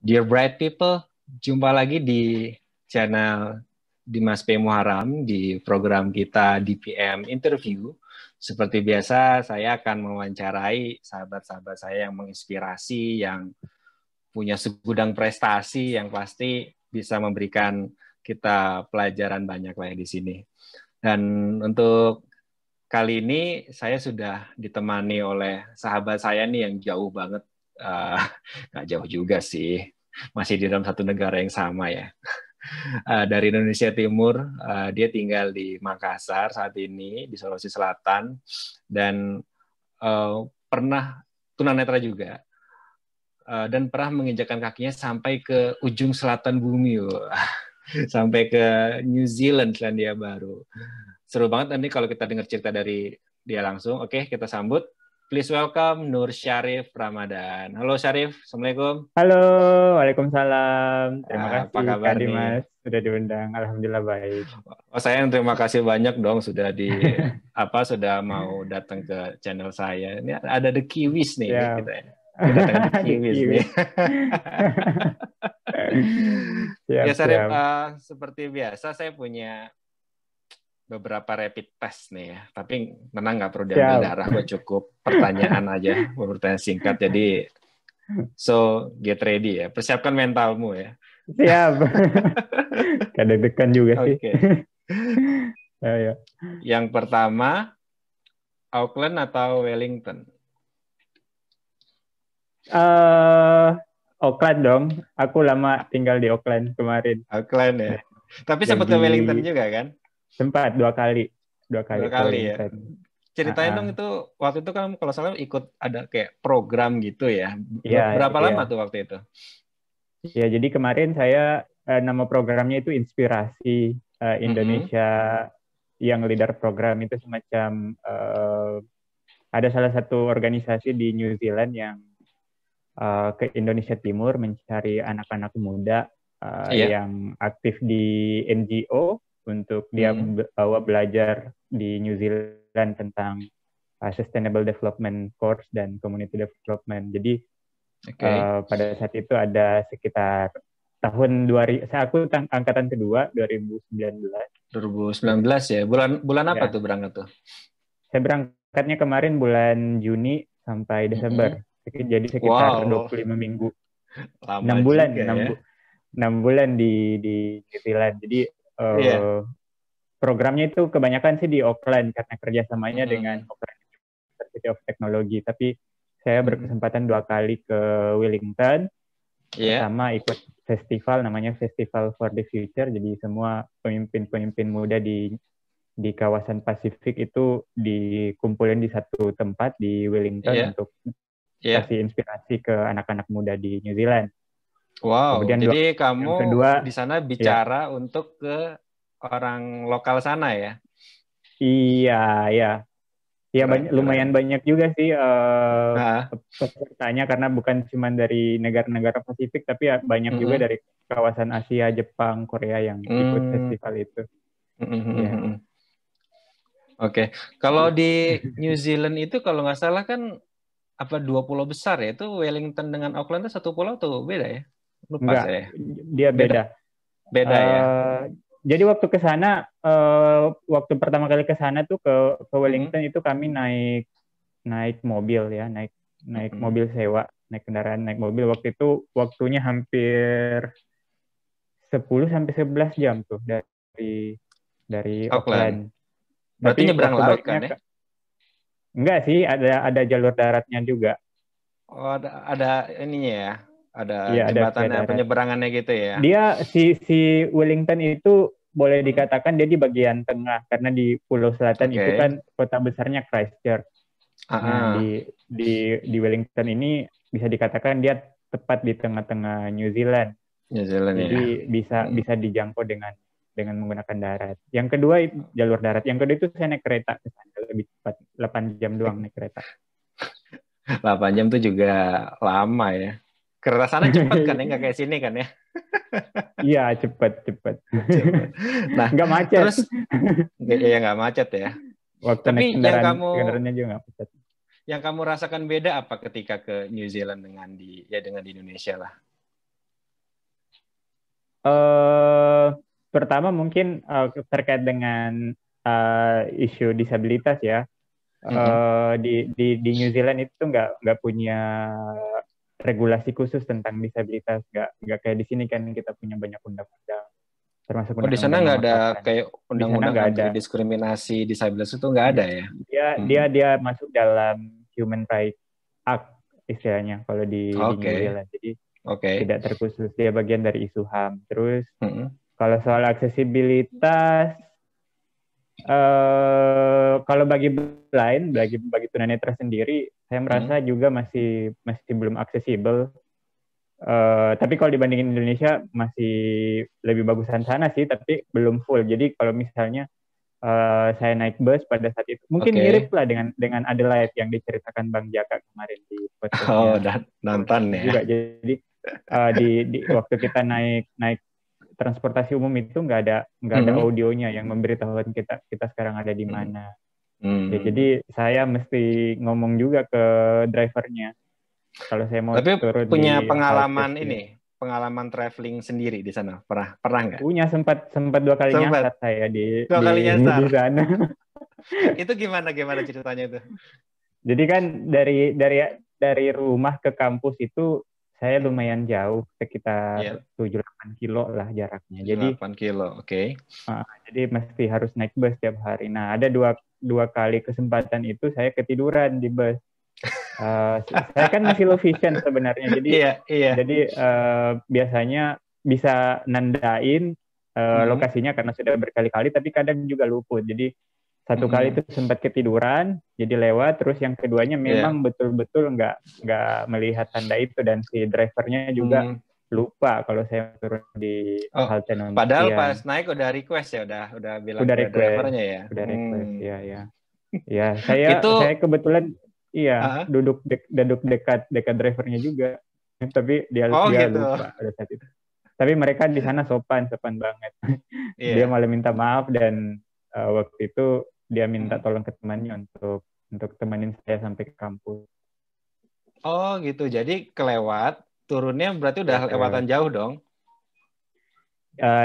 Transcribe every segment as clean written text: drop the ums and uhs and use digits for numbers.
Dear Bright People, jumpa lagi di channel Dimas P. Muharam di program kita DPM Interview. Seperti biasa, saya akan mewawancarai sahabat-sahabat saya yang menginspirasi, yang punya segudang prestasi, yang pasti bisa memberikan kita pelajaran banyak lah di sini. Dan untuk kali ini saya sudah ditemani oleh sahabat saya nih yang jauh banget. Nggak jauh juga sih, masih di dalam satu negara yang sama ya. Dari Indonesia Timur, dia tinggal di Makassar saat ini, di Sulawesi Selatan, dan pernah tunanetra juga, dan pernah menginjakkan kakinya sampai ke ujung selatan bumi, sampai ke New Zealand, Selandia Baru. Seru banget nanti kalau kita dengar cerita dari dia langsung. Oke, kita sambut. Please welcome Nur Syarif Ramadan. Halo Syarif, Assalamualaikum. Halo, Waalaikumsalam. Terima Apa kasih kabar Kak nih? Dimas sudah diundang. Alhamdulillah baik. Oh, saya yang terima kasih banyak dong sudah mau datang ke channel saya. Ini ada The Kiwis nih Siap. kita. Kedatangan The The Kiwis nih. Kiwi. Siap, Ya Syarif, siap. seperti biasa saya punya beberapa rapid test nih ya. Tapi tenang, nggak perlu diambil Siap. darah, kok cukup pertanyaan aja, pertanyaan singkat. Jadi so get ready ya, persiapkan mentalmu ya. Siap. Kadang degan juga sih. Oke. Ayo. Yang pertama, Auckland atau Wellington? Auckland dong. Aku lama tinggal di Auckland kemarin. Auckland ya. Tapi sempat ke Jadi Wellington juga kan? sempat dua kali Dua ke kali ya. Wellington. Ceritain dong, Ah, itu waktu itu kan kalau salah ikut ada kayak program gitu ya. Iya, Berapa iya. lama tuh waktu itu? Ya, jadi kemarin saya nama programnya itu Inspirasi Mm-mm. Indonesia, yang leader program itu semacam ada salah satu organisasi di New Zealand yang ke Indonesia Timur mencari anak-anak muda Iya. yang aktif di NGO untuk dia Mm. bawa belajar di New Zealand tentang Sustainable Development Course dan Community Development. Jadi Oke. pada saat itu ada sekitar tahun 2000, aku angkatan kedua 2019. 2019 ya. Bulan bulan apa Ya, tuh berangkat tuh? saya berangkatnya kemarin bulan Juni sampai Mm-mm. Desember. Jadi sekitar Wow, 25 minggu, lama 6 bulan, juga ya. 6 bulan di New Zealand. Jadi Iya. programnya itu kebanyakan sih di Auckland karena kerjasamanya dengan Mm-mm. Auckland University of Technology. Tapi saya Mm-mm. berkesempatan 2 kali ke Wellington. Iya. Pertama ikut festival namanya Festival for the Future. Jadi semua pemimpin-pemimpin muda di kawasan Pasifik itu dikumpulin di satu tempat di Wellington Iya. untuk Iya. kasih inspirasi ke anak-anak muda di New Zealand. Wow, Kemudian jadi kamu yang kedua, di sana ya, bicara untuk ke orang lokal sana ya? iya, ya, ya Keren, banyak, keren. lumayan banyak juga sih Ah, pesertanya karena bukan cuma dari negara-negara Pasifik, tapi ya banyak juga mm-mm. dari kawasan Asia, Jepang, Korea yang ikut Hmm, festival itu. mm-mm, Ya, mm-mm. Oke. Kalau di New Zealand itu kalau nggak salah kan apa dua pulau besar ya? Itu Wellington dengan Auckland itu satu pulau tuh beda ya? Lupa enggak, saya. dia Beda, beda. beda ya. Eh, jadi waktu ke sana, waktu pertama kali ke sana tuh ke Mm-mm, Wellington itu kami naik naik mobil ya, naik naik mm-mm. mobil sewa, naik kendaraan, naik mobil. Waktu itu waktunya hampir 10 sampai 11 jam tuh dari Auckland. Auckland. Berarti Tapi nyebrang waktu laut kan baliknya ya? enggak sih, ada jalur daratnya juga. Oh, ada ininya ya. Ada Iya, ada via jembatannya, darat. penyeberangannya gitu ya. Dia si Wellington itu boleh Mm-mm. dikatakan dia di bagian tengah karena di Pulau Selatan itu Oke. kan kota besarnya Christchurch. Ah, Nah, ah. di Wellington ini bisa dikatakan dia tepat di tengah-tengah New Zealand. New Zealand ya. Jadi bisa Mm. bisa dijangkau dengan menggunakan darat. Yang kedua jalur darat. Yang kedua itu saya naik kereta ke sana lebih cepat, 8 jam doang naik kereta. 8 jam tuh juga lama ya. Kereta sana cepet kan ya, nggak kayak sini kan ya. Iya, cepat cepat. Cepet. Nah, Nggak macet. terus ya nggak macet ya. Waktu naik Tapi kendaraannya juga nggak macet. yang kamu rasakan beda apa ketika ke New Zealand dengan di Indonesia lah? Eh, Pertama mungkin terkait dengan isu disabilitas ya. Mm-mm. Di New Zealand itu nggak punya regulasi khusus tentang disabilitas. Nggak kayak di sini kan kita punya banyak undang-undang, termasuk Oh, di sana undang-undang nggak nomor ada 8. kayak Di sana undang-undang nggak anti ada. diskriminasi disabilitas itu nggak ada Dia ya? dia dia Mm-mm. dia masuk dalam Human Rights Act istilahnya kalau di New Oke, Zealand. Jadi oke. tidak terkhusus, dia bagian dari isu HAM. Terus Mm-mm. kalau soal aksesibilitas, kalau bagi tunanetra sendiri, saya merasa Mm-mm. juga masih masih belum aksesibel. Tapi kalau dibandingin Indonesia masih lebih bagusan sana sih, tapi belum full. Jadi kalau misalnya saya naik bus pada saat itu, mungkin mirip Oke. lah dengan Adelaide yang diceritakan Bang Jaka kemarin di Oh, podcastnya udah nonton ya. juga. Jadi di waktu kita naik naik transportasi umum itu nggak ada Mm-mm. audionya yang memberitahukan kita kita sekarang ada di Mm-mm. mana. Ya, Hmm. jadi saya mesti ngomong juga ke drivernya kalau saya mau Tapi turun punya di halte pengalaman sekian. pengalaman traveling sendiri di sana. Pernah nggak? Punya sempat sempat 2 kali Sempat nyasar saya dua di kali di nyasar. sana. Itu gimana gimana ceritanya itu? Jadi kan dari rumah ke kampus itu saya Hmm. lumayan jauh, sekitar Iya, 7-8 kilo lah jaraknya. 7-8 kilo. Oke. Jadi mesti harus naik bus tiap hari. Nah, ada dua kali kesempatan itu saya ketiduran di bus. Eh, saya kan masih low vision sebenarnya, jadi Iya, iya. biasanya bisa nandain Mm-mm. lokasinya karena sudah berkali-kali, tapi kadang juga luput. Jadi satu kali Mm-mm. itu sempat ketiduran, jadi lewat. Terus yang keduanya Iya. memang betul-betul nggak melihat tanda itu, dan si drivernya juga Hmm. lupa kalau saya turun di Oh, halte nomor padahal pas sekian. naik udah request ya, udah bilang Udah ke request, drivernya ya. udah request, Hmm. ya ya. Ya, saya Itu, kebetulan iya ah, duduk dekat dekat drivernya juga. Tapi dia oh dia gitu. lupa pada saat itu. Tapi mereka di sana sopan banget. Dia Iya. malah minta maaf, dan waktu itu dia minta Hmm. tolong ke temannya untuk temenin saya sampai ke kampus. Oh gitu. Jadi kelewat, turunnya berarti udah Ya, lewatan kelewat. jauh dong.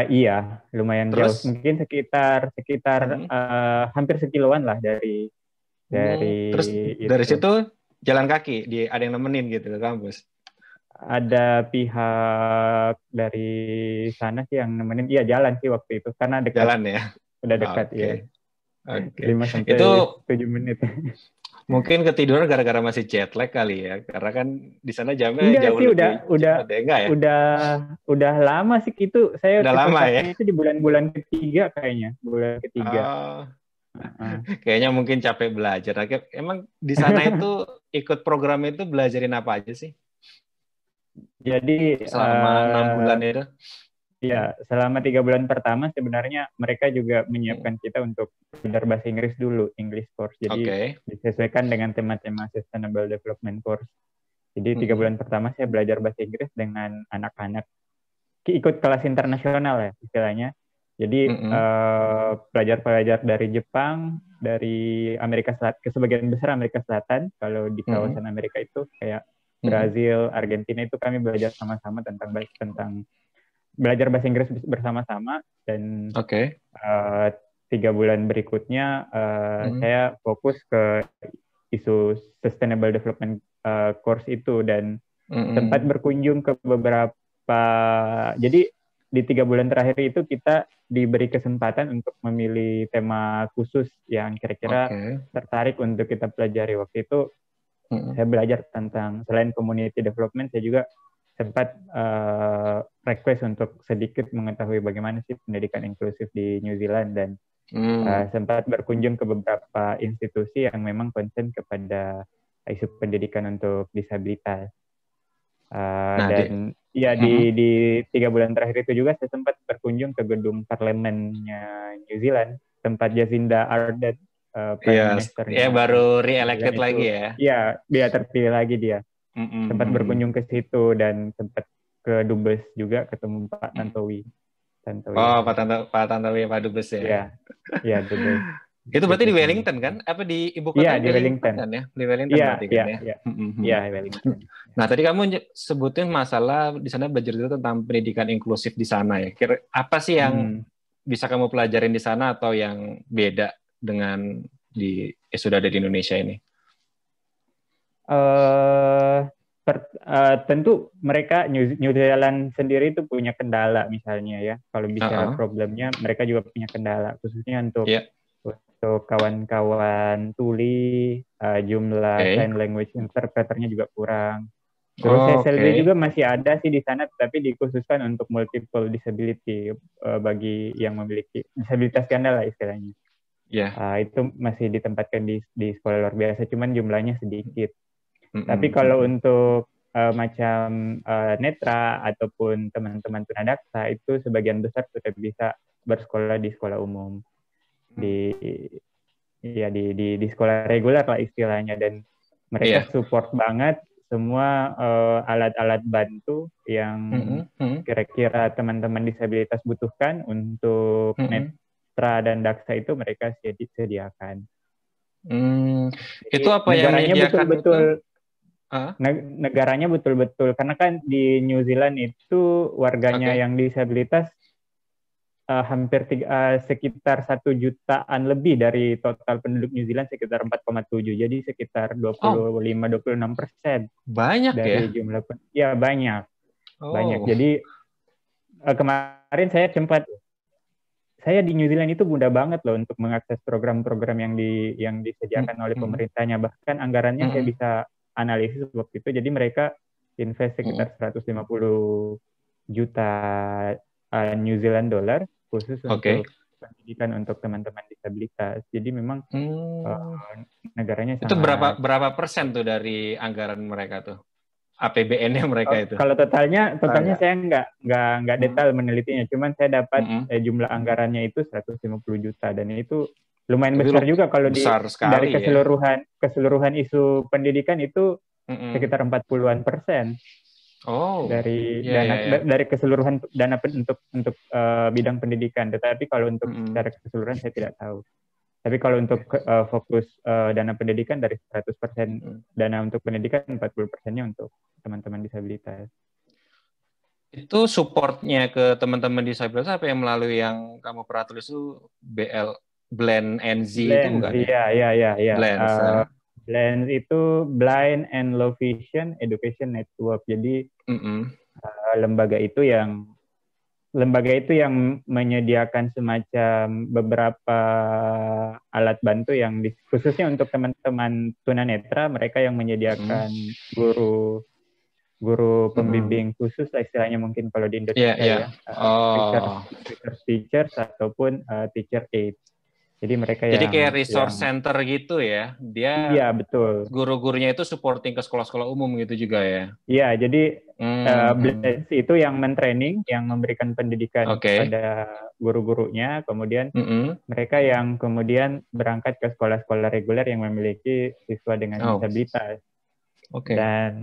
Iya, lumayan jauh. Terus, Mungkin sekitar sekitar hmm. hampir sekiloan lah dari Terus dari itu. situ jalan kaki, ada yang nemenin gitu ke kampus. Ada pihak dari sana sih yang nemenin. Iya, jalan sih waktu itu karena dekat, Jalan ya. udah dekat Oke, ya, oke. 5 Itu sampai 7 menit. mungkin ketiduran gara-gara masih jet lag kali ya, karena kan di sana jamnya Enggak jauh sih, lebih udah cepat ya, enggak ya? udah udah lama sih itu. Saya Udah ke lama ya. sana itu di bulan-bulan ketiga kayaknya, bulan ketiga. Oh, Heeh. kayaknya mungkin capek belajar. Emang di sana itu ikut program itu belajarin apa aja sih Jadi selama 6 bulan itu? ya, selama 3 bulan pertama sebenarnya mereka juga Hmm. menyiapkan kita untuk belajar bahasa Inggris dulu, English course. Jadi Oke. disesuaikan dengan tema-tema Sustainable Development Course. Jadi 3 bulan Mm-mm. pertama saya belajar bahasa Inggris dengan anak-anak, ikut kelas internasional ya istilahnya. Jadi Mm-mm. pelajar-pelajar dari Jepang, dari Amerika Selatan, sebagian besar Amerika Selatan. Kalau di Mm-mm. kawasan Amerika itu kayak Mm-mm. Brazil, Argentina, itu kami belajar sama-sama tentang belajar bahasa Inggris bersama-sama. Dan Oke. 3 bulan berikutnya Mm-mm. saya fokus ke isu Sustainable Development Course itu, dan sempat Mm-mm. berkunjung ke beberapa. Jadi di 3 bulan terakhir itu kita diberi kesempatan untuk memilih tema khusus yang kira-kira Oke. tertarik untuk kita pelajari. Waktu itu Mm-mm. saya belajar tentang, selain community development, saya juga sempat request untuk sedikit mengetahui bagaimana sih pendidikan inklusif di New Zealand, dan Mm. sempat berkunjung ke beberapa institusi yang memang concern kepada isu pendidikan untuk disabilitas. Nah, Dan ya mm-mm. di 3 bulan terakhir itu juga saya sempat berkunjung ke gedung parlemennya New Zealand, tempat Jacinda Ardern, Iya, Prime ya Ministernya baru New re-elected Zealand lagi itu. ya. Ya, dia terpilih lagi dia. Mm-mm. Sempat berkunjung Mm-mm. ke situ, dan sempat ke Dubes juga, ketemu Pak Mm. Tantowi Oh, Ahmad. Pak Tantowi, Pak Dubes ya. Ya, ya Dubes. Itu berarti Itu di sih. Wellington kan? Apa di ibu Iya, kotanya di Wellington Wellington. kan ya? Di Wellington Iya, berarti kan iya, ya? iya. Mhm. Iya, Wellington. Nah, tadi kamu sebutin masalah di sana belajar itu tentang pendidikan inklusif di sana ya. Kira apa sih yang Hmm. bisa kamu pelajarin di sana atau yang beda dengan sudah ada di Indonesia ini? eh Tentu mereka New Zealand sendiri itu punya kendala misalnya ya. Kalau bicara Uh-uh. problemnya, mereka juga punya kendala khususnya untuk Ya, kawan-kawan tuli, jumlah oke. sign language interpreternya juga kurang. Terus SLB Oke. juga masih ada sih di sana, tapi dikhususkan untuk multiple disability bagi yang memiliki disabilitas ganda lah istilahnya. Ya. Itu masih ditempatkan di sekolah luar biasa, cuman jumlahnya sedikit. Tapi Mm-mm, kalau mm-mm. untuk macam netra ataupun teman-teman tunadaksa itu sebagian besar sudah bisa bersekolah di sekolah umum, di ya di sekolah reguler lah istilahnya, dan mereka Iya. support banget semua alat-alat bantu yang Mm-mm, mm-mm, kira-kira teman-teman disabilitas butuhkan untuk mm-mm. netra dan daksa itu mereka sediakan. Hmm, itu Jadi apa yang menyediakan itu? Ah, negaranya betul-betul, karena kan di New Zealand itu warganya oke. yang disabilitas sekitar 1 jutaan lebih dari total penduduk New Zealand, sekitar 4,7, jadi sekitar Oh, 25-26% banyak ya? dari jumlah ya banyak. Oh. Jadi kemarin saya di New Zealand itu mudah banget loh untuk mengakses program-program yang disediakan oleh Mm-mm, pemerintahnya. Bahkan anggarannya saya mm-mm, bisa analisis waktu itu. Jadi mereka invest mm-mm. sekitar 150 juta New Zealand dollar khusus Oke. untuk pendidikan untuk teman-teman disabilitas. Jadi memang Hmm, uh, negaranya itu berapa sangat. berapa persen tuh dari anggaran mereka tuh? APBN-nya mereka itu? Kalau Tahu totalnya nggak? saya nggak Hmm, detail menelitinya, cuman saya dapat mm-mm. jumlah anggarannya itu 150 juta, dan itu lumayan Tapi besar juga kalau besar dari sekali ya. keseluruhan isu pendidikan itu Mm-mm. sekitar 40-an% Oh, dari ya ya ya. dari keseluruhan dana untuk bidang pendidikan. Tetapi kalau untuk Mm-mm. secara keseluruhan saya tidak tahu. Tapi kalau untuk fokus dana pendidikan dari 100% Mm-mm. dana untuk pendidikan, 40%-nya untuk teman-teman disabilitas. Itu supportnya ke teman-teman disabilitas apa yang melalui yang kamu pernah tulis itu Blend NZ itu Blend, bukan ya? iya, iya, iya, iya. Blend. Blend itu Blind and Low Vision Education Network. Jadi Mm-mm. lembaga itu yang menyediakan semacam beberapa alat bantu yang khususnya untuk teman-teman tunanetra, mereka yang Mm-mm. menyediakan guru guru Mm-mm. pembimbing khusus lah istilahnya, mungkin kalau di Iya, Indonesia iya. ya, Oh. research teachers ataupun teacher aid. Jadi mereka Jadi kayak yang resource center gitu ya. Dia iya betul. guru-gurunya itu supporting ke sekolah-sekolah umum gitu juga ya. Iya, jadi Hmm. Blends itu yang mentraining, yang memberikan pendidikan Oke. kepada guru-gurunya, kemudian Mm-mm. mereka yang kemudian berangkat ke sekolah-sekolah reguler yang memiliki siswa dengan Oh, disabilitas. oke. Dan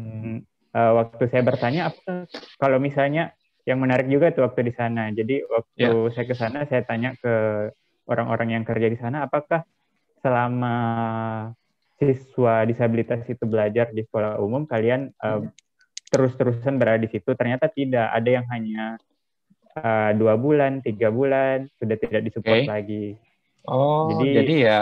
waktu saya bertanya, apa kalau misalnya yang menarik juga tuh waktu di sana. Jadi waktu Ya. saya ke sana, saya tanya ke orang-orang yang kerja di sana, apakah selama siswa disabilitas itu belajar di sekolah umum, kalian terus-terusan berada di situ? Ternyata tidak. Ada yang hanya 2 bulan, 3 bulan, sudah tidak disupport Oke. lagi. Oh, Jadi jadi ya,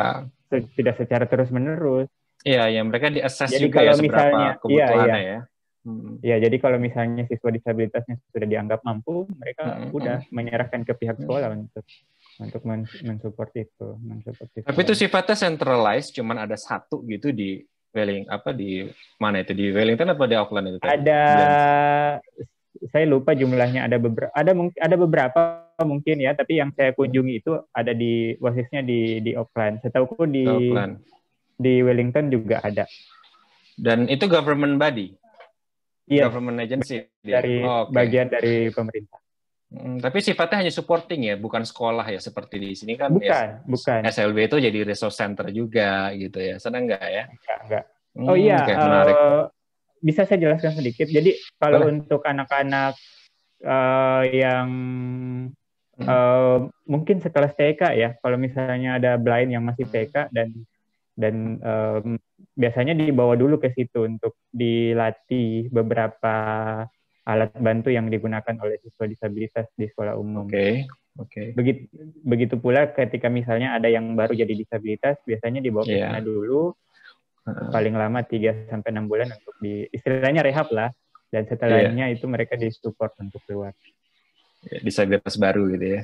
tidak secara terus-menerus. ya mereka di-assess Jadi juga ya kalau seberapa misalnya, iya, iya. kebutuhannya ya. Hmm. Ya, jadi kalau misalnya siswa disabilitasnya sudah dianggap mampu, mereka Mm-mm. udah menyerahkan ke pihak sekolah Mm. untuk mensupport itu, mensupport Tapi itu siswanya. sifatnya centralized, cuman ada satu gitu di di mana itu, di Wellington apa di Auckland itu tadi? Ada, Blends. saya lupa jumlahnya, ada beberapa mungkin ya, tapi yang saya kunjungi itu ada wasisnya di Auckland. Setahuku Di Auckland. di Wellington juga ada. Dan itu government body, Yes, government agency dia. Oh, oke. bagian dari pemerintah. Tapi sifatnya hanya supporting ya, bukan sekolah ya seperti di sini kan ya. Bukan. SLB itu jadi resource center juga gitu ya. Senang nggak ya? Enggak. Oh iya, Oke, menarik. bisa saya jelaskan sedikit. Jadi kalau Boleh. untuk anak-anak yang mungkin sekelas TK ya. Kalau misalnya ada blind yang masih TK dan biasanya dibawa dulu ke situ untuk dilatih beberapa alat bantu yang digunakan oleh siswa disabilitas di sekolah umum. Oke. Begitu pula ketika misalnya ada yang baru jadi disabilitas, biasanya dibawa ke sana dulu, paling lama 3-6 bulan untuk istilahnya rehab lah, dan setelahnya itu mereka disupport untuk keluar. Disabilitas baru gitu ya.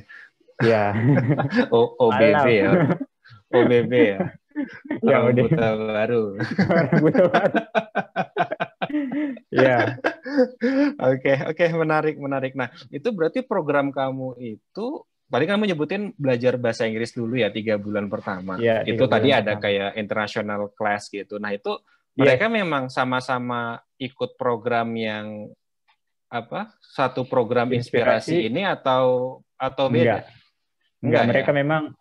Iya. OBB ya. OBB ya. Orang udah. buta baru. Orang buta baru. Iya. Oke, menarik. Nah, itu berarti program kamu itu, tadi kamu nyebutin belajar bahasa Inggris dulu ya 3 bulan pertama. Ya, itu tadi ada pertama. kayak international class gitu. Nah, itu mereka memang sama-sama ikut program yang satu program inspirasi ini atau beda? Enggak, mereka memang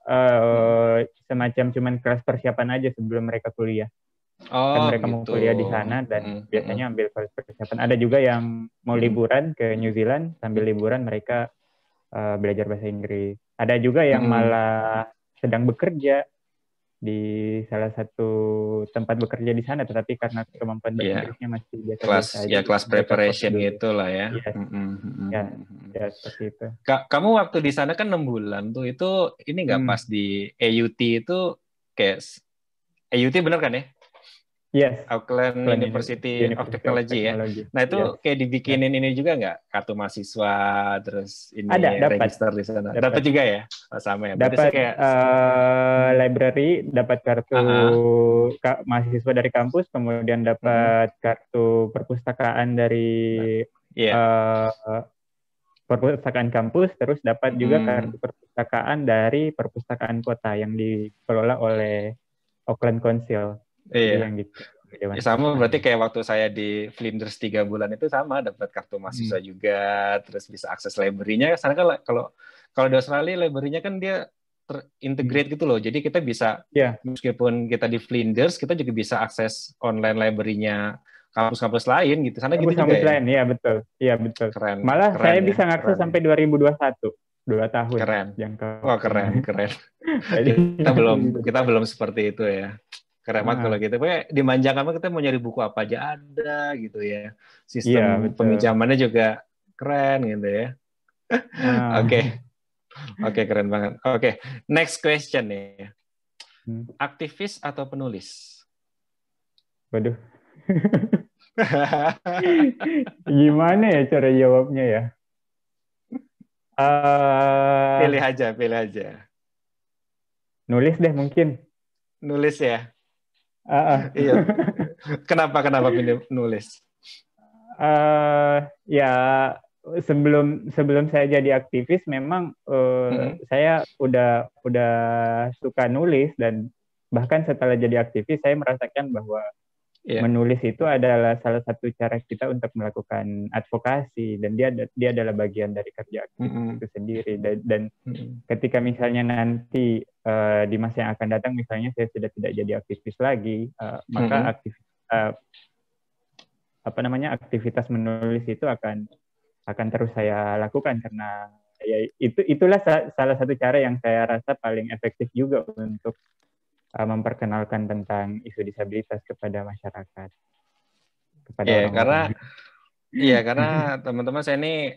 semacam cuman kelas persiapan aja sebelum mereka kuliah. Kan mereka mau kuliah di sana dan biasanya ambil kelas persiapan. Ada juga yang mau liburan ke New Zealand, sambil liburan mereka belajar bahasa Inggris. Ada juga yang malah sedang bekerja di salah satu tempat bekerja di sana, tetapi karena kemampuan bahasa Inggrisnya masih biasa-biasa aja. Kelas preparation gitu lah ya. Ya, seperti itu. Kamu waktu di sana kan 6 bulan tuh, itu ini nggak pas di AUT itu kayak AUT benar kan ya? Yes. Auckland University of Technology ya. Nah itu kayak dibikinin ini juga nggak, kartu mahasiswa, terus ini register di sana. Dapat juga ya? Sama ya. Dapat library, dapat kartu mahasiswa dari kampus, kemudian dapat kartu perpustakaan dari perpustakaan kampus, terus dapat juga kartu perpustakaan dari perpustakaan kota yang dikelola oleh Auckland Council. Iya. Yang gitu. Ya, sama berarti kayak waktu saya di Flinders 3 bulan itu sama, dapat kartu mahasiswa juga, terus bisa akses library-nya. Karena kan kalau di Australia library-nya kan dia terintegrate gitu loh. Jadi kita bisa meskipun kita di Flinders, kita juga bisa akses online library-nya kampus-kampus lain gitu. Sana gitu juga kampus lain, ya betul. Iya betul. Keren. Malah saya bisa ngakses sampai 2021. 2 tahun. Keren. Wah, keren. kita belum seperti itu ya. Keren banget kalau gitu. Pokoknya dimanjakan, kita mau nyari buku apa aja ada gitu ya. Sistem peminjamannya juga keren gitu ya. Oke, keren banget. Oke, next question nih. Aktivis atau penulis? Waduh. Gimana ya cara jawabnya ya? Pilih aja. Nulis deh mungkin. Nulis ya? Iya. Kenapa pilih nulis? Ya sebelum saya jadi aktivis memang saya udah suka nulis, dan bahkan setelah jadi aktivis saya merasakan bahwa menulis itu adalah salah satu cara kita untuk melakukan advokasi, dan dia adalah bagian dari kerja aktivis itu sendiri. Dan ketika misalnya nanti di masa yang akan datang misalnya saya sudah tidak jadi aktivis lagi, maka aktivitas menulis itu akan terus saya lakukan, karena ya itulah salah satu cara yang saya rasa paling efektif juga untuk memperkenalkan tentang isu disabilitas kepada masyarakat, kepada orang-orang. Karena teman-teman saya ini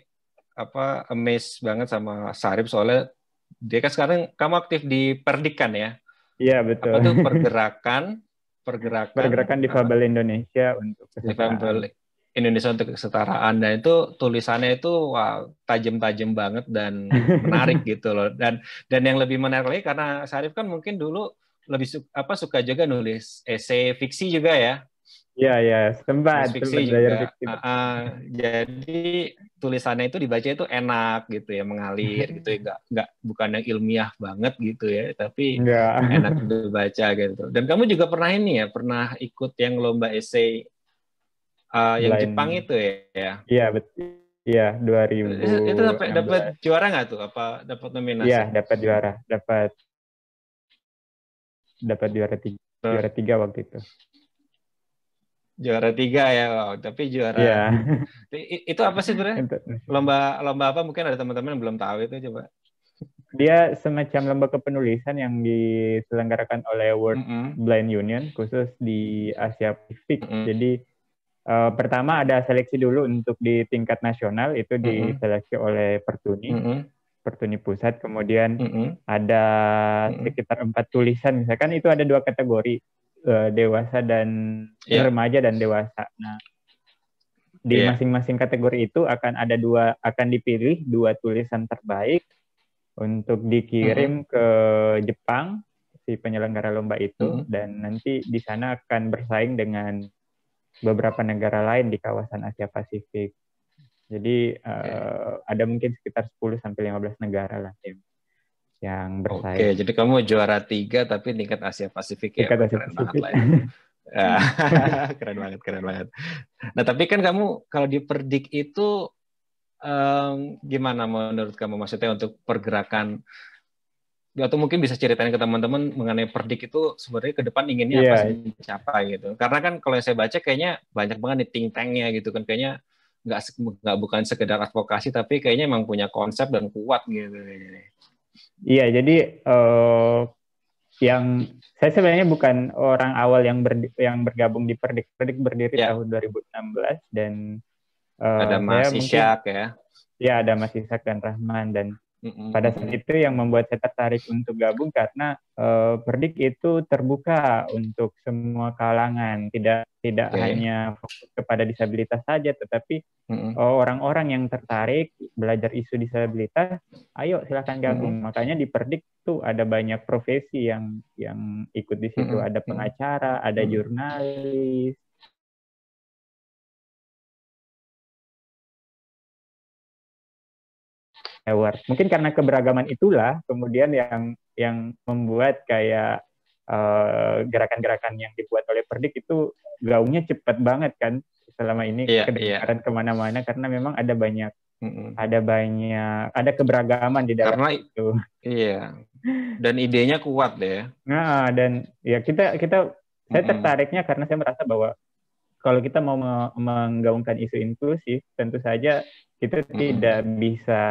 amazed banget sama Sarip, soalnya dia kan sekarang kamu aktif di Perdikan ya? Iya, betul. Apa tuh pergerakan difabel Indonesia untuk kesetaraan. Indonesia untuk kesetaraan, dan itu tulisannya itu tajam-tajam banget dan menarik gitu loh. Dan yang lebih menarik lagi karena Sarip kan mungkin dulu lebih suka juga nulis esai fiksi juga ya. Iya, sempat belajar fiksi. Jadi tulisannya itu dibaca itu enak gitu ya, mengalir gitu ya, bukan yang ilmiah banget gitu ya, tapi enak dibaca gitu. Dan kamu juga pernah ikut yang lomba esai yang Jepang itu ya? Iya, betul. Iya, 2000. Itu dapat juara nggak tuh? Apa dapat nominasi? Iya, dapat juara. Dapat juara 3 waktu itu. Juara 3 ya, tapi juara. Itu apa sih sebenarnya? Lomba apa? Mungkin ada teman-teman yang belum tahu itu, coba. dia semacam lomba kepenulisan yang diselenggarakan oleh World Blind Union khusus di Asia Pasifik. Jadi pertama ada seleksi dulu untuk di tingkat nasional, itu diseleksi oleh Pertuni Pusat. Kemudian ada sekitar 4 tulisan, misalkan itu ada 2 kategori, dewasa dan remaja dan dewasa. Nah, di masing-masing kategori itu akan dipilih 2 tulisan terbaik untuk dikirim ke Jepang, si penyelenggara lomba itu, dan nanti di sana akan bersaing dengan beberapa negara lain di kawasan Asia Pasifik. Jadi ada mungkin sekitar 10-15 negara lah yang bersaing. Jadi kamu juara 3 tapi tingkat Asia Pasifik ya, keren banget lah ya. Keren banget. Nah, tapi kan kamu kalau di Perdik itu gimana menurut kamu, maksudnya untuk pergerakan, atau mungkin bisa ceritain ke teman-teman mengenai Perdik itu sebenarnya ke depan inginnya apa sih dicapai gitu. Karena kan kalau yang saya baca kayaknya banyak banget nih think tank-nya gitu kan, kayaknya nggak bukan sekedar advokasi tapi kayaknya emang punya konsep dan kuat gitu. Iya, jadi yang saya sebenarnya bukan orang awal yang bergabung di Perdik. Perdik berdiri tahun 2016 dan ada Mas Isyak ya. Ya, ada Mas Isyak dan Rahman, dan pada saat itu yang membuat saya tertarik untuk gabung karena Perdik itu terbuka untuk semua kalangan, tidak hanya fokus kepada disabilitas saja, tetapi orang-orang yang tertarik belajar isu disabilitas, ayo silakan gabung. Makanya di Perdik tuh ada banyak profesi yang ikut di situ, ada pengacara, ada jurnalis. Mungkin karena keberagaman itulah kemudian yang membuat kayak gerakan-gerakan yang dibuat oleh Perdik itu gaungnya cepat banget kan selama ini, kedengaran kemana-mana karena memang ada banyak ada keberagaman di dalam itu. Iya. Dan idenya kuat deh. Nah, dan ya saya tertariknya karena saya merasa bahwa kalau kita mau menggaungkan isu inklusif, tentu saja kita tidak bisa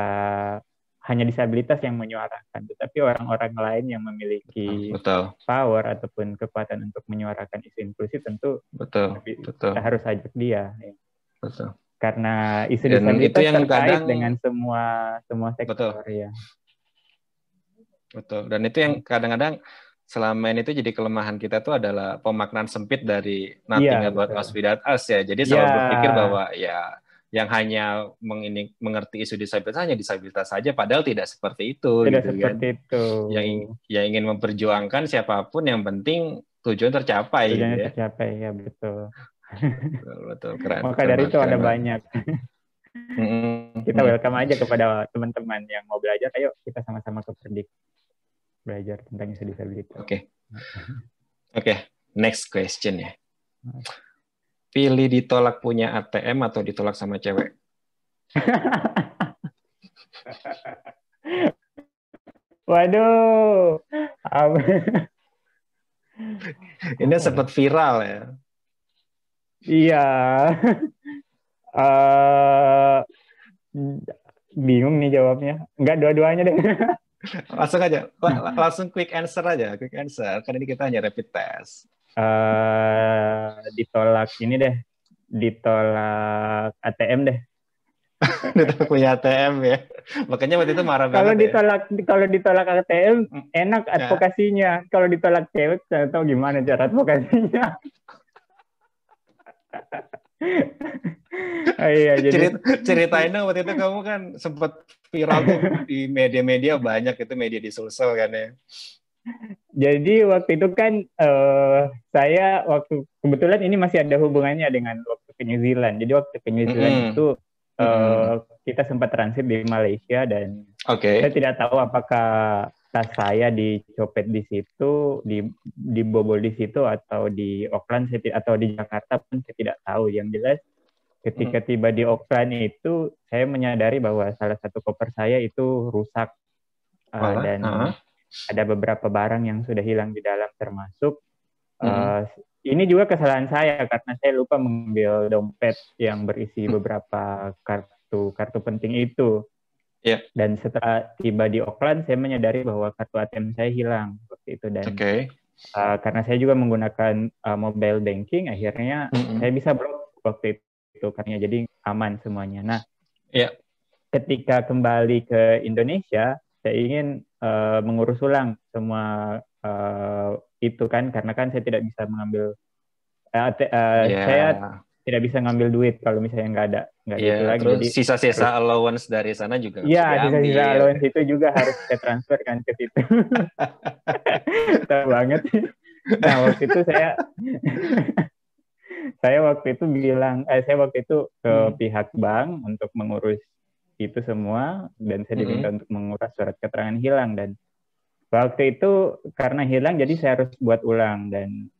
hanya disabilitas yang menyuarakan, tetapi orang-orang lain yang memiliki power ataupun kekuatan untuk menyuarakan isu inklusif tentu kita harus ajak dia. Betul. Karena isu disabilitas terkait dengan semua sektor ya. Betul. Dan itu yang kadang-kadang selama ini tuh jadi kelemahan kita tuh adalah pemaknaan sempit dari nothing about us without us ya. Jadi selalu berpikir bahwa ya yang hanya mengerti isu disabilitas hanya disabilitas saja, padahal tidak seperti itu. Tidak gitu seperti kan. itu. Yang ingin memperjuangkan siapapun, yang penting tujuan tercapai. Tujuannya gitu ya. tercapai ya, betul. Betul, keren. Maka dari itu ada banyak. Kita welcome aja kepada teman-teman yang mau belajar. Ayo kita sama-sama ke Perdik belajar tentang isu disabilitas. Oke. Next question ya. Pilih ditolak punya ATM atau ditolak sama cewek? Waduh. Ini sempat viral ya. Iya. Bingung nih jawabnya. Enggak, dua-duanya deh. Langsung aja. Langsung quick answer aja. Quick answer. Kan ini kita hanya rapid test. Ditolak ini deh. Ditolak ATM deh. Ditolak punya ATM ya. Makanya waktu itu marah banget Kalau ditolak ATM, enak advokasinya. Kalau ditolak cewek, saya tahu gimana cara advokasinya. Iya, jadi ceritain dong, waktu itu kamu kan sempat viral tuh di media-media banyak, itu media di sosial kan ya. Jadi waktu itu kan saya kebetulan ini masih ada hubungannya dengan waktu ke New Zealand. Jadi waktu ke New Zealand itu kita sempat transit di Malaysia dan saya tidak tahu apakah tas saya dicopet di situ, dibobol di situ atau di Auckland atau di Jakarta pun saya tidak tahu. Yang jelas ketika tiba di Auckland itu saya menyadari bahwa salah satu koper saya itu rusak dan ada beberapa barang yang sudah hilang di dalam, termasuk ini juga kesalahan saya karena saya lupa mengambil dompet yang berisi beberapa kartu penting itu. Ya. Dan setelah tiba di Auckland, saya menyadari bahwa kartu ATM saya hilang waktu itu. Dan karena saya juga menggunakan mobile banking, akhirnya saya bisa blok waktu itu karena jadi aman semuanya. Nah, ketika kembali ke Indonesia, saya ingin mengurus ulang semua itu kan, karena kan saya tidak bisa mengambil saya tidak bisa ngambil duit kalau misalnya nggak ada itu lagi. Terus Jadi sisa-sisa allowance dari sana juga nggak bisa diambil. Iya, sisa-sisa allowance itu juga harus saya transfer kan ke situ. Tahu banget. Nah, waktu itu saya waktu itu bilang, saya waktu itu ke pihak bank untuk mengurus itu semua, dan saya diminta untuk mengurus surat keterangan hilang. Dan waktu itu karena hilang, jadi saya harus buat ulang. Dan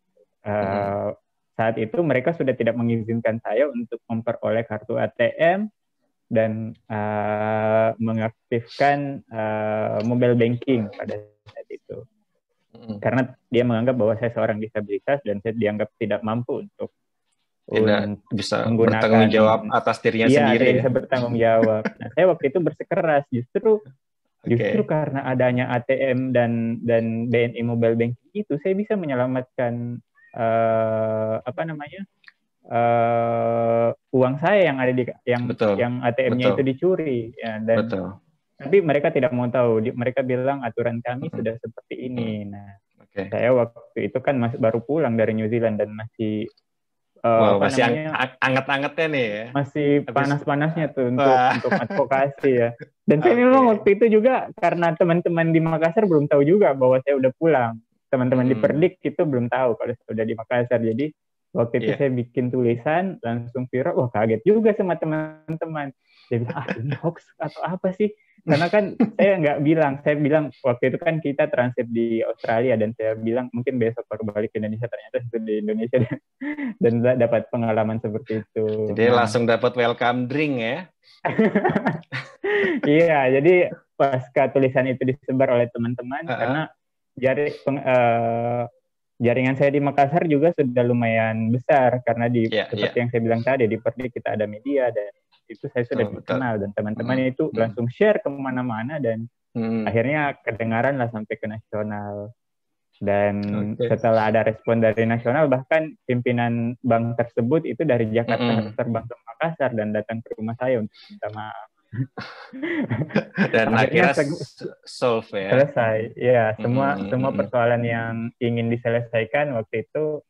saat itu mereka sudah tidak mengizinkan saya untuk memperoleh kartu ATM dan mengaktifkan mobile banking pada saat itu. Karena dia menganggap bahwa saya seorang disabilitas dan saya dianggap tidak mampu untuk tidak bisa menggunakan, bertanggung jawab atas dirinya sendiri. Tidak bisa bertanggung jawab. Nah, saya waktu itu bersikeras justru karena adanya ATM dan BNI mobile banking itu, saya bisa menyelamatkan uang saya yang ada di yang ATM-nya itu dicuri, ya. Dan tapi mereka tidak mau tahu. Mereka bilang aturan kami sudah seperti ini. Nah, saya waktu itu kan baru pulang dari New Zealand dan masih masih anget-angetnya nih ya. Masih panas-panasnya tuh untuk advokasi ya. Dan saya memang waktu itu juga karena teman-teman di Makassar belum tahu juga bahwa saya udah pulang. Teman-teman di Perdik itu belum tahu kalau saya udah di Makassar. Jadi waktu itu saya bikin tulisan langsung viral. Wah, kaget juga sama teman-teman. Dia bilang, ini hoax atau apa sih? Karena kan saya nggak bilang. Saya bilang waktu itu kan kita transit di Australia, dan saya bilang mungkin besok baru balik ke Indonesia. Ternyata itu di Indonesia dan dapat pengalaman seperti itu. Jadi langsung dapat welcome drink ya? Iya, jadi pasca tulisan itu disebar oleh teman-teman, karena jaringan saya di Makassar juga sudah lumayan besar, karena seperti yang saya bilang tadi, di Perdik kita ada media, dan itu saya sudah dikenal, dan teman-teman itu langsung share kemana-mana, dan akhirnya kedengaran lah sampai ke nasional. Dan setelah ada respon dari nasional, bahkan pimpinan bank tersebut itu dari Jakarta harus terbang ke Makassar dan datang ke rumah saya untuk minta maaf. Dan akhirnya solve ya. Selesai. Ya, semua persoalan yang ingin diselesaikan waktu itu,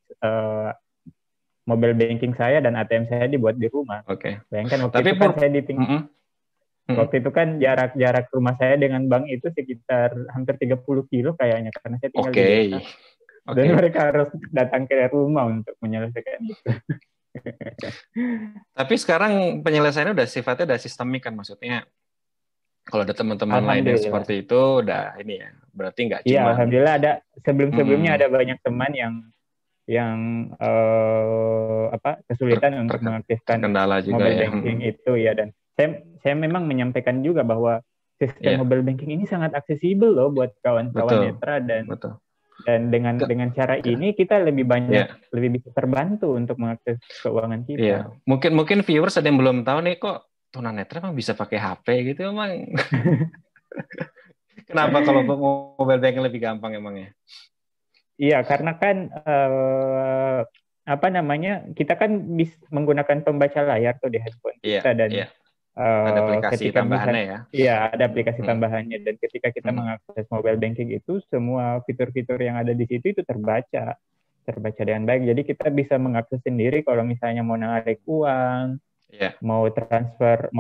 mobile banking saya dan ATM saya dibuat di rumah. Bayangkan waktu itu kan saya waktu itu kan jarak rumah saya dengan bank itu sekitar hampir 30 kilo kayaknya, karena saya tinggal di desa. Dan mereka harus datang ke rumah untuk menyelesaikan itu. Tapi sekarang penyelesaiannya sifatnya udah sistemik kan, maksudnya kalau ada teman-teman lain yang seperti itu udah ini ya, berarti nggak cuma. Iya, alhamdulillah ada sebelumnya ada banyak teman yang kesulitan untuk mengaktifkan mobile banking itu ya, dan saya memang menyampaikan juga bahwa sistem mobile banking ini sangat aksesibel loh buat kawan-kawan netra, dan dengan cara ini kita lebih banyak lebih bisa terbantu untuk mengakses keuangan kita. Mungkin viewers ada yang belum tahu nih, kok tunanetra emang bisa pakai HP gitu emang. Kenapa kalau mobile banking lebih gampang emangnya? Iya, karena kan kita kan bisa menggunakan pembaca layar tuh di handphone kita, dan ada aplikasi tambahannya ya. Iya, ada aplikasi tambahannya, dan ketika kita mengakses mobile banking itu, semua fitur-fitur yang ada di situ itu terbaca dengan baik. Jadi kita bisa mengakses sendiri kalau misalnya mau narik uang, mau transfer,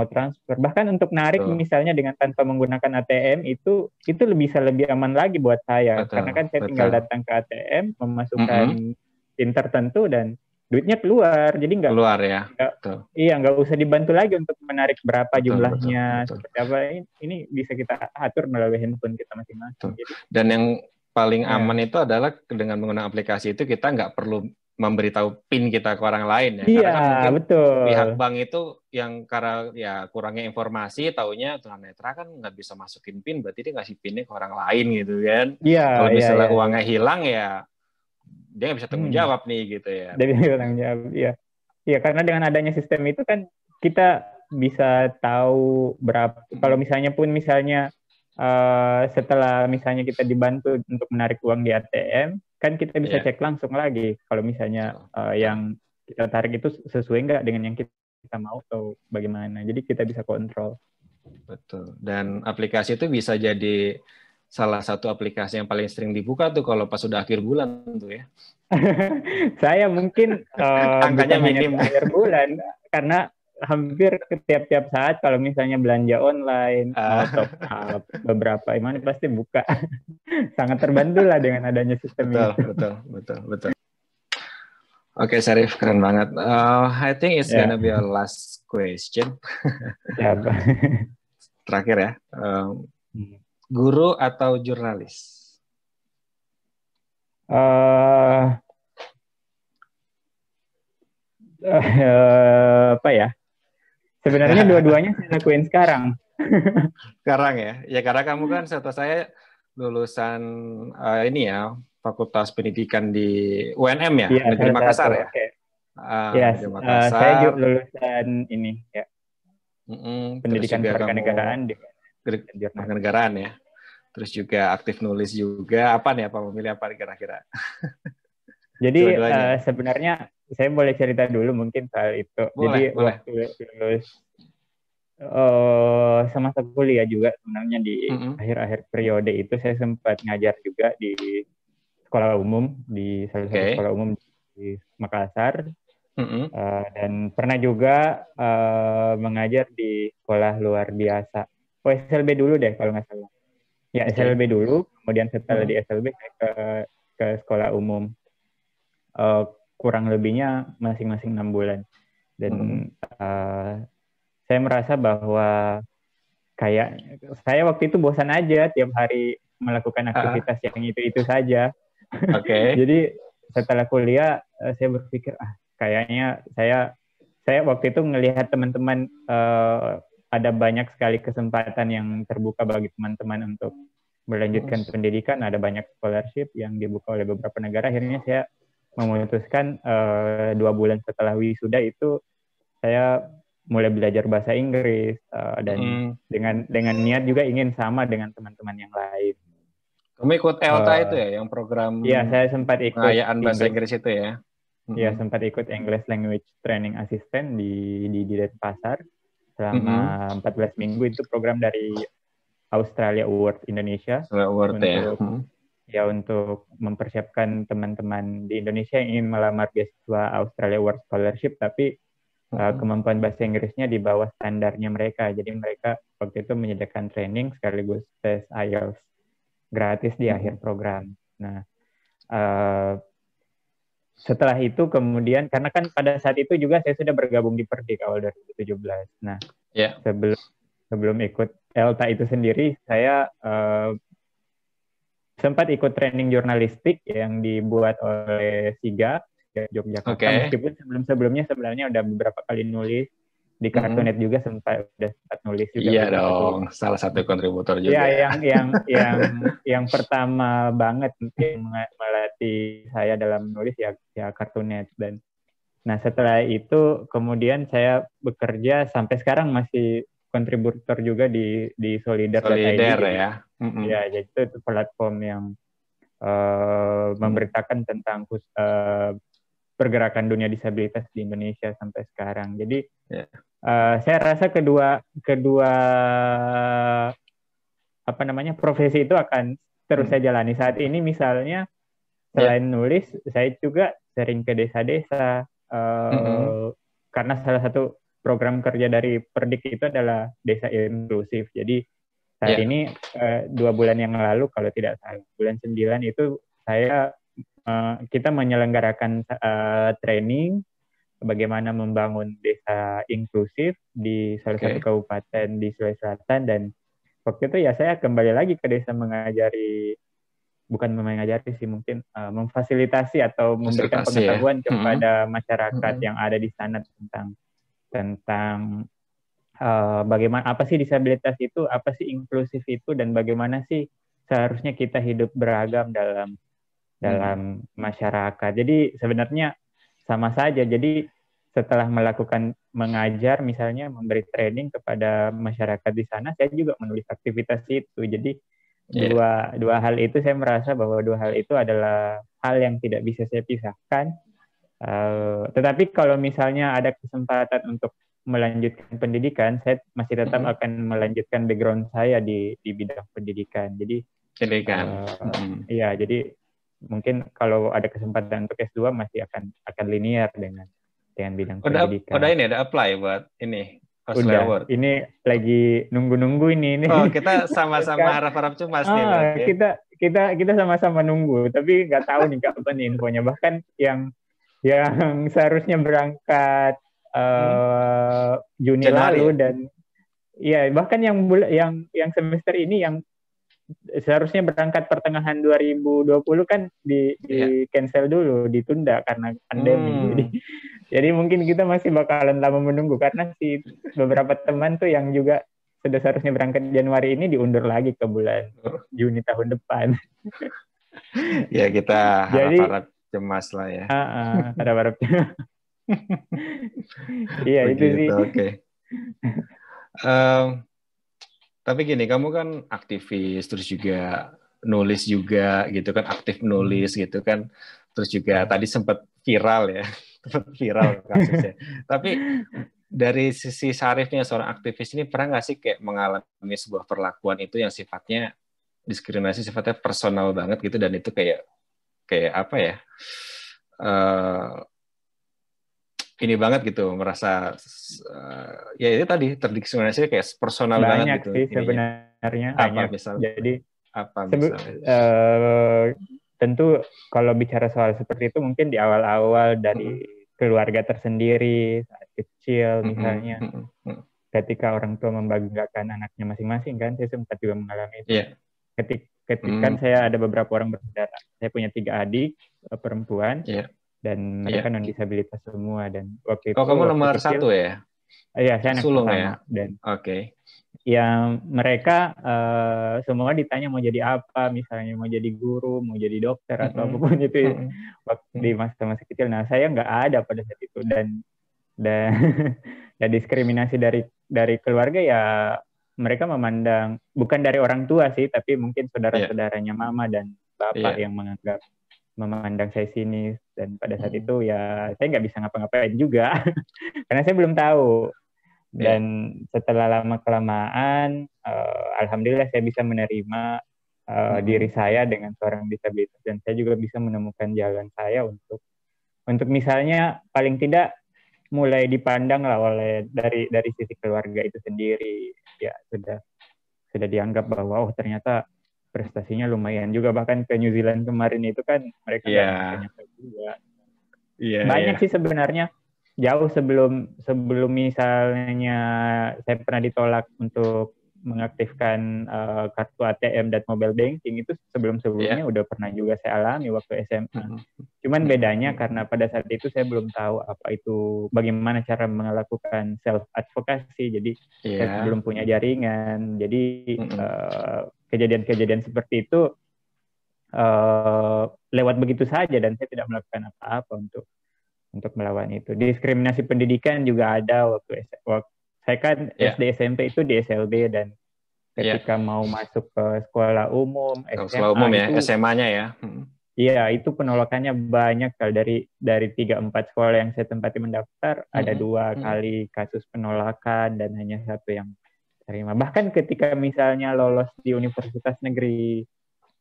bahkan untuk narik misalnya dengan tanpa menggunakan ATM itu bisa lebih aman lagi buat saya. Karena kan saya tinggal datang ke ATM, memasukkan PIN tertentu dan duitnya keluar, jadi nggak usah dibantu lagi untuk menarik berapa jumlahnya, seperti apa, ini bisa kita atur melalui handphone kita masing-masing. Dan yang paling aman itu adalah dengan menggunakan aplikasi itu kita nggak perlu memberitahu PIN kita ke orang lain ya. Iya, karena kan mungkin betul. Pihak bank itu yang karena kurangnya informasi, taunya tunanetra kan nggak bisa masukin PIN, berarti dia ngasih PIN-nya ke orang lain gitu kan. Kalau misalnya uangnya hilang ya dia nggak bisa tanggung jawab nih gitu ya. Dia bisa tanggung jawab, iya. Iya, karena dengan adanya sistem itu kan kita bisa tahu berapa. Kalau misalnya setelah misalnya kita dibantu untuk menarik uang di ATM, kan kita bisa cek langsung lagi kalau misalnya yang kita tarik itu sesuai nggak dengan yang kita mau atau bagaimana. Jadi kita bisa kontrol. Betul. Dan aplikasi itu bisa jadi salah satu aplikasi yang paling sering dibuka tuh kalau pas sudah akhir bulan tuh ya. Saya mungkin angkanya bukan hanya minim di akhir bulan, karena hampir tiap saat kalau misalnya belanja online mau top up beberapa ini pasti buka. Sangat terbantu lah dengan adanya sistem betul, itu. Betul. Oke, Syarif, keren banget. I think it's gonna be our last question. Terakhir ya. Guru atau jurnalis? Apa ya? Sebenarnya dua-duanya saya lakuin sekarang. Sekarang ya? Ya karena kamu kan setahu saya lulusan ini ya, Fakultas Pendidikan di UNM ya, ya Negeri Makassar ya? Okay. Negeri Makassar. Saya juga lulusan ini ya. Pendidikan Kewarganegaraan di Kewarganegaraan ya. Terus juga aktif nulis juga. Apa nih, apa memilih apa kira-kira? Jadi sebenarnya saya boleh cerita dulu mungkin soal itu. Boleh. Waktu lulus semasa kuliah juga sebenarnya di akhir-akhir periode itu saya sempat ngajar juga di sekolah umum, di salah satu sekolah umum di Makassar. Dan pernah juga mengajar di sekolah luar biasa. SLB dulu deh kalau nggak salah. Ya SLB dulu, kemudian setelah di SLB saya ke sekolah umum. Kurang lebihnya masing-masing 6 bulan. Dan saya merasa bahwa kayak saya waktu itu bosan aja tiap hari melakukan aktivitas yang itu saja. Jadi setelah kuliah saya berpikir kayaknya saya waktu itu melihat teman-teman ada banyak sekali kesempatan yang terbuka bagi teman-teman untuk melanjutkan pendidikan, ada banyak scholarship yang dibuka oleh beberapa negara. Akhirnya saya memutuskan 2 bulan setelah wisuda itu saya mulai belajar bahasa Inggris dan dengan niat juga ingin sama dengan teman-teman yang lain. Kamu ikut ELTA itu ya, yang program saya sempat ikut pengayaan bahasa Inggris itu ya? Iya, sempat ikut English Language Training Assistant di Denpasar selama 14 minggu. Itu program dari Australia Awards Indonesia untuk mempersiapkan teman-teman di Indonesia yang ingin melamar beasiswa Australia Awards Scholarship, tapi kemampuan bahasa Inggrisnya di bawah standarnya mereka. Jadi mereka waktu itu menyediakan training sekaligus tes IELTS gratis di akhir program. Nah, setelah itu kemudian, karena kan pada saat itu juga saya sudah bergabung di Perdik awal 2017. Nah, sebelum ikut ELTA itu sendiri, saya sempat ikut training jurnalistik yang dibuat oleh SIGA Yogyakarta. Meskipun sebelum-sebelumnya sebenarnya udah beberapa kali nulis di Cartoonet juga sempat nulis juga. Iya dong, salah satu kontributor juga. Iya, yang pertama banget mungkin melatih saya dalam nulis ya Cartoonet. Dan nah setelah itu kemudian saya bekerja sampai sekarang masih kontributor juga di Solider.id ya. Ya, jadi itu platform yang memberitakan tentang pergerakan dunia disabilitas di Indonesia sampai sekarang. Jadi saya rasa kedua profesi itu akan terus saya jalani. Saat ini misalnya selain nulis, saya juga sering ke desa-desa karena salah satu program kerja dari Perdik itu adalah desa inklusif. Jadi saat ini 2 bulan yang lalu kalau tidak salah, bulan 9 itu kita menyelenggarakan training bagaimana membangun desa inklusif di salah satu kabupaten di Sulawesi Selatan. Dan waktu itu ya saya kembali lagi ke desa mungkin memfasilitasi atau memberikan pengetahuan kepada masyarakat yang ada di sana tentang bagaimana, apa sih disabilitas itu, apa sih inklusif itu, dan bagaimana sih seharusnya kita hidup beragam dalam masyarakat. Jadi sebenarnya sama saja. Jadi setelah melakukan mengajar misalnya memberi training kepada masyarakat di sana, saya juga menulis aktivitas itu. Jadi dua hal itu saya merasa bahwa dua hal itu adalah hal yang tidak bisa saya pisahkan. Tetapi kalau misalnya ada kesempatan untuk melanjutkan pendidikan, saya masih tetap akan melanjutkan background saya di bidang pendidikan. Jadi ya, jadi mungkin kalau ada kesempatan untuk S2 masih akan linear dengan bidang pendidikan. Udah ini ada apply buat ini Udah, Award. ini lagi nunggu ini. Oh, kita sama-sama harap-harap cemas nih berarti. Kita sama-sama nunggu, tapi nggak tahu nih kapan nih infonya. Bahkan yang seharusnya berangkat Juni Januari, lalu dan ya bahkan yang semester ini yang seharusnya berangkat pertengahan 2020 kan di cancel dulu, ditunda karena pandemi. Jadi mungkin kita masih bakalan lama menunggu karena beberapa teman tuh yang juga sudah seharusnya berangkat Januari ini diundur lagi ke bulan Juni tahun depan. Ya, kita harap-harap cemas lah ya. Harap-harap. Iya, itu sih. Oke. Tapi gini, kamu kan aktivis, terus juga nulis juga gitu kan, aktif nulis gitu kan, terus juga tadi sempat viral ya, viral kasusnya. Tapi dari sisi Syarifnya seorang aktivis ini pernah nggak sih kayak mengalami sebuah perlakuan itu yang sifatnya diskriminasi, sifatnya personal banget gitu, dan itu kayak apa ya? Ini banget gitu, merasa ya itu tadi terdiskriminasi kayak personal banget gitu. Banyak sih sebenarnya. Apa misalnya? Jadi tentu kalau bicara soal seperti itu mungkin di awal-awal dari keluarga tersendiri saat kecil misalnya, ketika orang tua membanggakan anaknya masing-masing kan, saya sempat juga mengalami itu. Ketika saya ada beberapa orang bersaudara, saya punya 3 adik perempuan. Dan mereka non disabilitas semua, dan waktu itu kamu nomor kecil, 1 ya? Iya, saya anak sulung pertama ya? Dan yang mereka semua ditanya mau jadi apa, misalnya mau jadi guru, mau jadi dokter atau apapun itu waktu di masa kecil. Nah, saya nggak ada pada saat itu, dan diskriminasi dari keluarga ya, mereka memandang, bukan dari orang tua sih, tapi mungkin saudara-saudaranya mama dan bapak yang memandang saya sinis, dan pada saat itu ya saya nggak bisa ngapa-ngapain juga karena saya belum tahu. Dan setelah lama kelamaan, alhamdulillah saya bisa menerima diri saya dengan seorang disabilitas, dan saya juga bisa menemukan jalan saya untuk misalnya paling tidak mulai dipandang lah dari sisi keluarga itu sendiri, ya sudah dianggap bahwa ternyata prestasinya lumayan juga. Bahkan ke New Zealand kemarin itu kan mereka banyak juga. Banyak sih sebenarnya. Jauh sebelum misalnya saya pernah ditolak untuk mengaktifkan kartu ATM dan mobile banking, itu sebelumnya udah pernah juga saya alami waktu SMA. Cuman bedanya karena pada saat itu saya belum tahu bagaimana cara melakukan self advocacy. Jadi saya belum punya jaringan. Jadi kejadian-kejadian seperti itu lewat begitu saja, dan saya tidak melakukan apa-apa untuk melawan itu. Diskriminasi pendidikan juga ada waktu saya kan SD SMP itu di SLB, dan ketika mau masuk ke sekolah umum, SMA ya, SMA-nya ya. Iya, itu penolakannya banyak. Dari 3-4 sekolah yang saya tempati mendaftar, ada 2 kali kasus penolakan dan hanya 1 yang terima. Bahkan ketika misalnya lolos di Universitas Negeri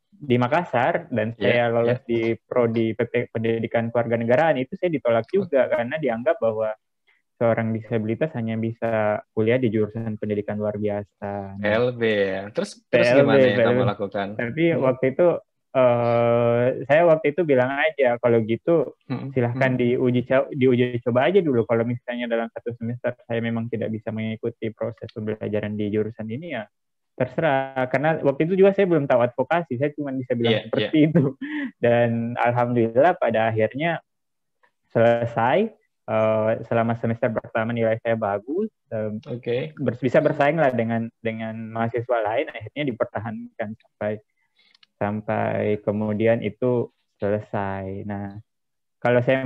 di Makassar dan saya lolos di prodi Pendidikan Kewarganegaraan, itu saya ditolak juga karena dianggap bahwa seorang disabilitas hanya bisa kuliah di jurusan pendidikan luar biasa. LB ya. Terus gimana yang kamu lakukan? Tapi waktu itu saya bilang aja, kalau gitu silahkan diuji coba aja dulu. Kalau misalnya dalam 1 semester saya memang tidak bisa mengikuti proses pembelajaran di jurusan ini, ya terserah. Karena waktu itu juga saya belum tahu advokasi, saya cuma bisa bilang seperti itu. Dan alhamdulillah pada akhirnya selesai. Selama semester pertama nilai saya bagus, bisa bersaing lah dengan mahasiswa lain, akhirnya dipertahankan sampai kemudian itu selesai. Nah, kalau saya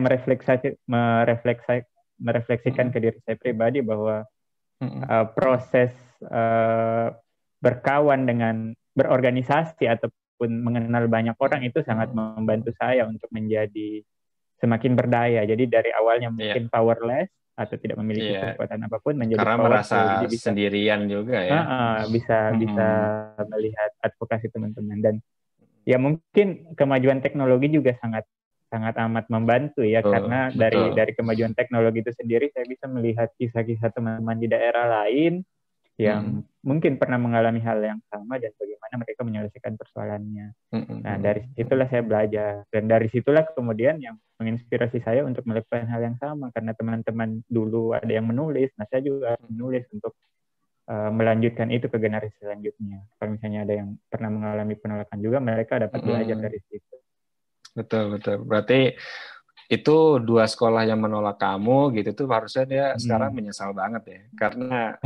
merefleksikan ke diri saya pribadi bahwa proses berkawan dengan berorganisasi ataupun mengenal banyak orang itu sangat membantu saya untuk menjadi semakin berdaya. Jadi dari awalnya mungkin powerless atau tidak memiliki kekuatan apapun menjadi karena powerful. merasa Jadi bisa sendirian juga ya. Bisa melihat advokasi teman-teman, dan ya mungkin kemajuan teknologi juga sangat amat membantu ya, karena dari kemajuan teknologi itu sendiri saya bisa melihat kisah-kisah teman-teman di daerah lain yang mungkin pernah mengalami hal yang sama dan bagaimana mereka menyelesaikan persoalannya. Nah, dari situlah saya belajar, dan dari situlah kemudian yang menginspirasi saya untuk melakukan hal yang sama, karena teman-teman dulu ada yang menulis, nah saya juga menulis untuk melanjutkan itu ke generasi selanjutnya. Kalau misalnya ada yang pernah mengalami penolakan juga, mereka dapat belajar dari situ. Betul. Berarti itu 2 sekolah yang menolak kamu gitu tuh harusnya dia sekarang menyesal banget ya, karena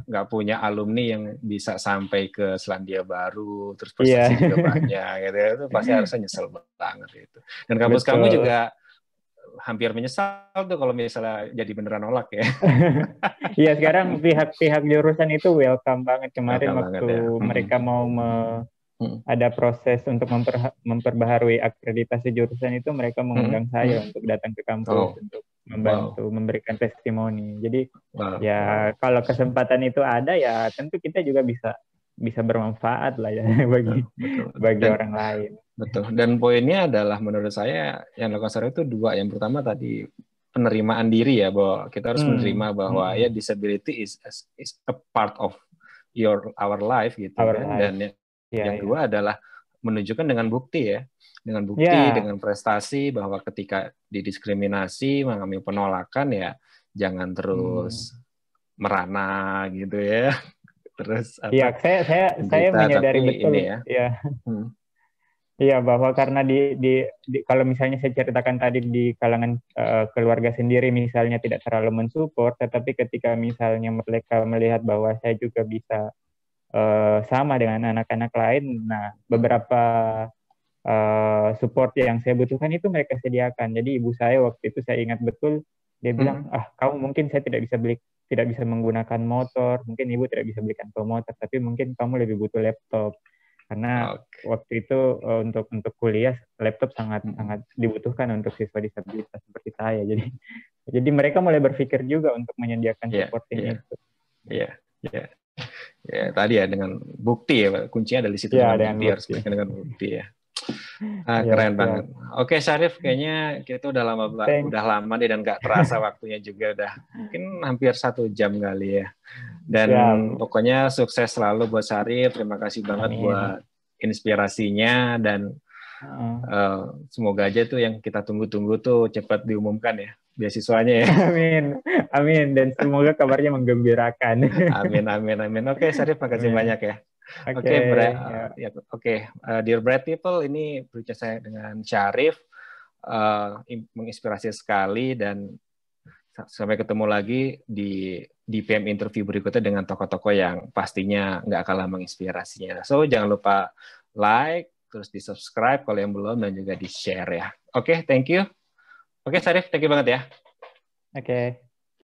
nggak punya alumni yang bisa sampai ke Selandia Baru terus prestasi juga banyak gitu ya, itu pasti harusnya nyesel banget itu. Dan kampus kamu juga hampir menyesal tuh kalau misalnya jadi beneran nolak ya. Iya, sekarang pihak jurusan itu welcome banget. Kemarin waktu mereka mau ada proses untuk memperbaharui akreditasi jurusan itu, mereka mengundang saya untuk datang ke kampus untuk membantu memberikan testimoni. Jadi kalau kesempatan itu ada ya tentu kita juga bisa bermanfaat lah ya bagi orang lain. Betul. Dan poinnya adalah menurut saya yang dilakukan Sarif itu 2. Yang pertama tadi penerimaan diri ya, bahwa kita harus menerima bahwa ya disability is a part of our life gitu kan. Dan yang kedua adalah menunjukkan dengan bukti ya, dengan prestasi bahwa ketika didiskriminasi, mengalami penolakan ya jangan terus merana gitu ya. Terus Iya, saya menyadari betul ini ya. Iya, bahwa karena kalau misalnya saya ceritakan tadi di kalangan keluarga sendiri misalnya tidak terlalu mensupport, tetapi ketika misalnya mereka melihat bahwa saya juga bisa sama dengan anak-anak lain, nah beberapa support yang saya butuhkan itu mereka sediakan. Jadi ibu saya waktu itu saya ingat betul, dia bilang, kamu mungkin saya tidak bisa menggunakan motor, mungkin ibu tidak bisa belikan motor, tapi mungkin kamu lebih butuh laptop. Karena waktu itu untuk kuliah laptop sangat dibutuhkan untuk siswa disabilitas seperti saya. Jadi mereka mulai berpikir juga untuk menyediakan supporting itu. Iya. Ya, tadi ya dengan bukti ya, kuncinya ada di situ, dengan bukti, harus dengan bukti ya. Keren banget. Oke, Syarif, kayaknya kita udah lama nih dan nggak terasa waktunya juga, udah mungkin hampir 1 jam kali ya. Dan pokoknya sukses selalu buat Syarif. Terima kasih banget buat inspirasinya, dan semoga aja tuh yang kita tunggu-tunggu tuh cepat diumumkan ya beasiswanya ya. Amin. Dan semoga kabarnya menggembirakan. Amin. Oke, Syarif, makasih banyak ya. Dear Bright People, ini berbicara saya dengan Syarif, menginspirasi sekali, dan sampai ketemu lagi di PM interview berikutnya dengan tokoh-tokoh yang pastinya nggak kalah menginspirasinya. So, jangan lupa like, terus di subscribe kalau yang belum, dan juga di share ya. Oke, thank you. Oke, Syarif, thank you banget ya. Oke.